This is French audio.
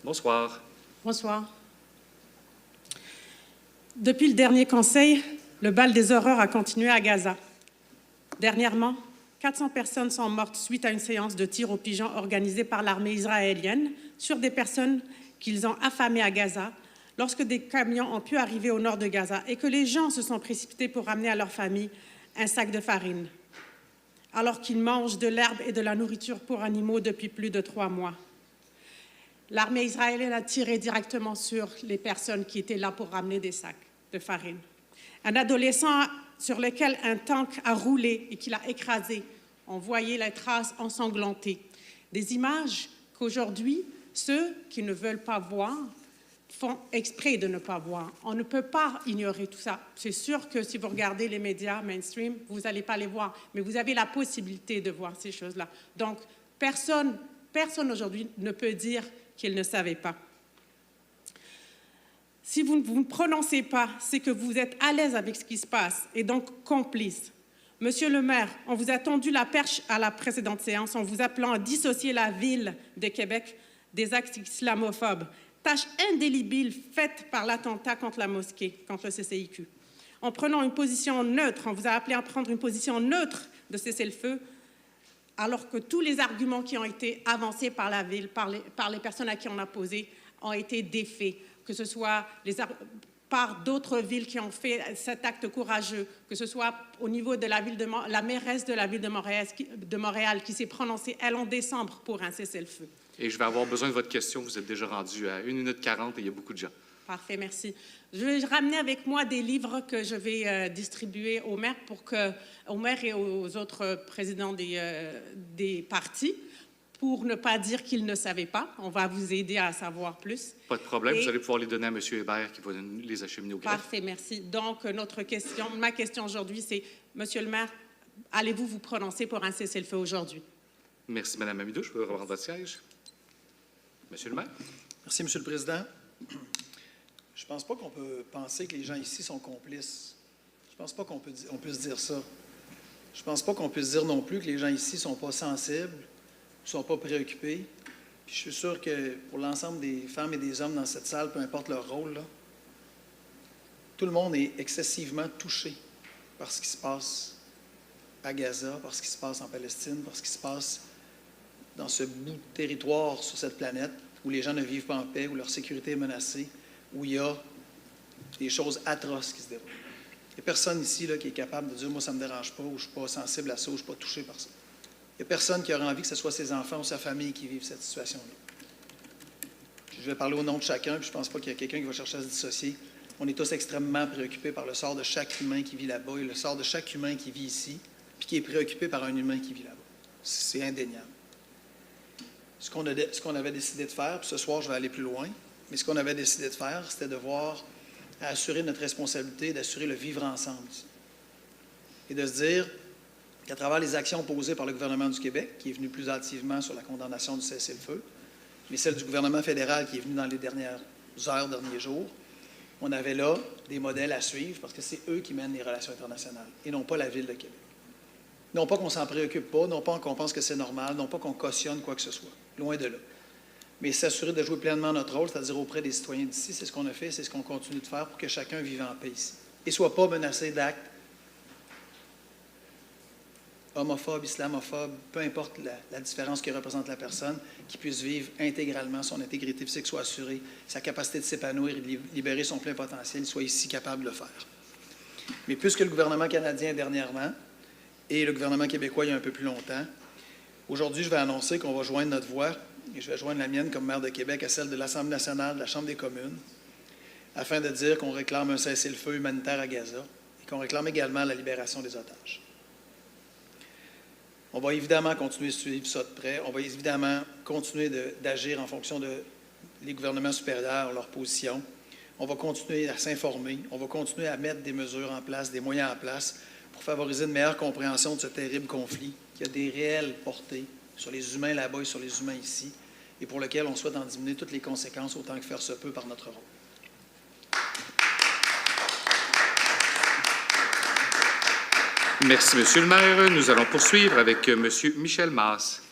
Bonsoir. Bonsoir. Depuis le dernier conseil, le bal des horreurs a continué à Gaza. Dernièrement, 400 personnes sont mortes suite à une séance de tir aux pigeons organisée par l'armée israélienne sur des personnes qu'ils ont affamées à Gaza lorsque des camions ont pu arriver au nord de Gaza et que les gens se sont précipités pour ramener à leur famille un sac de farine, alors qu'ils mangent de l'herbe et de la nourriture pour animaux depuis plus de 3 mois. L'armée israélienne a tiré directement sur les personnes qui étaient là pour ramener des sacs de farine. Un adolescent sur lequel un tank a roulé et qui l'a écrasé. On voyait les traces ensanglantées. Des images qu'aujourd'hui, ceux qui ne veulent pas voir font exprès de ne pas voir. On ne peut pas ignorer tout ça. C'est sûr que si vous regardez les médias mainstream, vous n'allez pas les voir, mais vous avez la possibilité de voir ces choses-là. Donc, personne aujourd'hui ne peut dire qu'il ne savait pas. Si vous ne prononcez pas, c'est que vous êtes à l'aise avec ce qui se passe et donc complice. Monsieur le maire, on vous a tendu la perche à la précédente séance en vous appelant à dissocier la ville de Québec des actes islamophobes, tâche indélébile faite par l'attentat contre la mosquée, contre le CCIQ. En prenant une position neutre, on vous a appelé à prendre une position neutre de cessez-le-feu, alors que tous les arguments qui ont été avancés par la ville, par les personnes à qui on a posé, ont été défaits, que ce soit par d'autres villes qui ont fait cet acte courageux, que ce soit au niveau de la mairesse de la ville de Montréal qui s'est prononcée, elle, en décembre, pour un cessez-le-feu. Et je vais avoir besoin de votre question. Vous êtes déjà rendu à 1 minute 40 et il y a beaucoup de gens. Parfait, merci. Je vais ramener avec moi des livres que je vais distribuer aux maires, aux maires et aux autres présidents des partis, pour ne pas dire qu'ils ne savaient pas. On va vous aider à savoir plus. Pas de problème. Vous allez pouvoir les donner à M. Hébert qui va les acheminer au greffe. Parfait, merci. Donc, ma question aujourd'hui, c'est, Monsieur le maire, allez-vous vous prononcer pour un cessez-le-feu aujourd'hui? Merci, Mme Amidou. Je peux reprendre votre siège. Monsieur le maire. Merci, Monsieur le Président. Je ne pense pas qu'on peut penser que les gens ici sont complices. Je ne pense pas qu'on puisse dire ça. Je ne pense pas qu'on puisse dire non plus que les gens ici ne sont pas sensibles, ne sont pas préoccupés. Puis je suis sûr que pour l'ensemble des femmes et des hommes dans cette salle, peu importe leur rôle, là, tout le monde est excessivement touché par ce qui se passe à Gaza, par ce qui se passe en Palestine, par ce qui se passe dans ce bout de territoire sur cette planète où les gens ne vivent pas en paix, où leur sécurité est menacée, où il y a des choses atroces qui se déroulent. Il n'y a personne ici là, qui est capable de dire « moi, ça ne me dérange pas » ou « je ne suis pas sensible à ça » ou « je ne suis pas touché par ça ». Il n'y a personne qui aurait envie que ce soit ses enfants ou sa famille qui vivent cette situation-là. Je vais parler au nom de chacun, puis je ne pense pas qu'il y a quelqu'un qui va chercher à se dissocier. On est tous extrêmement préoccupés par le sort de chaque humain qui vit là-bas et le sort de chaque humain qui vit ici, puis qui est préoccupé par un humain qui vit là-bas. C'est indéniable. Ce qu'on avait décidé de faire, puis ce soir, je vais aller plus loin, mais ce qu'on avait décidé de faire, c'était de voir à assurer notre responsabilité, d'assurer le vivre ensemble ici. Et de se dire qu'à travers les actions posées par le gouvernement du Québec, qui est venu plus hâtivement sur la condamnation du cessez-le-feu, mais celle du gouvernement fédéral qui est venu dans les dernières heures, derniers jours, on avait là des modèles à suivre parce que c'est eux qui mènent les relations internationales et non pas la Ville de Québec. Non pas qu'on ne s'en préoccupe pas, non pas qu'on pense que c'est normal, non pas qu'on cautionne quoi que ce soit. Loin de là. Mais s'assurer de jouer pleinement notre rôle, c'est-à-dire auprès des citoyens d'ici, c'est ce qu'on a fait, c'est ce qu'on continue de faire pour que chacun vive en paix ici. Et ne soit pas menacé d'actes homophobes, islamophobes, peu importe la différence que représente la personne, qui puisse vivre intégralement son intégrité physique, soit assurée, sa capacité de s'épanouir et de libérer son plein potentiel, soit ici capable de le faire. Mais puisque le gouvernement canadien dernièrement et le gouvernement québécois il y a un peu plus longtemps, aujourd'hui, je vais annoncer qu'on va joindre notre voix, et je vais joindre la mienne comme maire de Québec à celle de l'Assemblée nationale, de la Chambre des communes, afin de dire qu'on réclame un cessez-le-feu humanitaire à Gaza et qu'on réclame également la libération des otages. On va évidemment continuer de suivre ça de près. On va évidemment continuer d'agir en fonction des gouvernements supérieurs, leur position. On va continuer à s'informer. On va continuer à mettre des mesures en place, des moyens en place pour favoriser une meilleure compréhension de ce terrible conflit qui a des réelles portées sur les humains là-bas et sur les humains ici, et pour lequel on souhaite en diminuer toutes les conséquences autant que faire se peut par notre rôle. Merci, Monsieur le maire. Nous allons poursuivre avec Monsieur Michel Masse.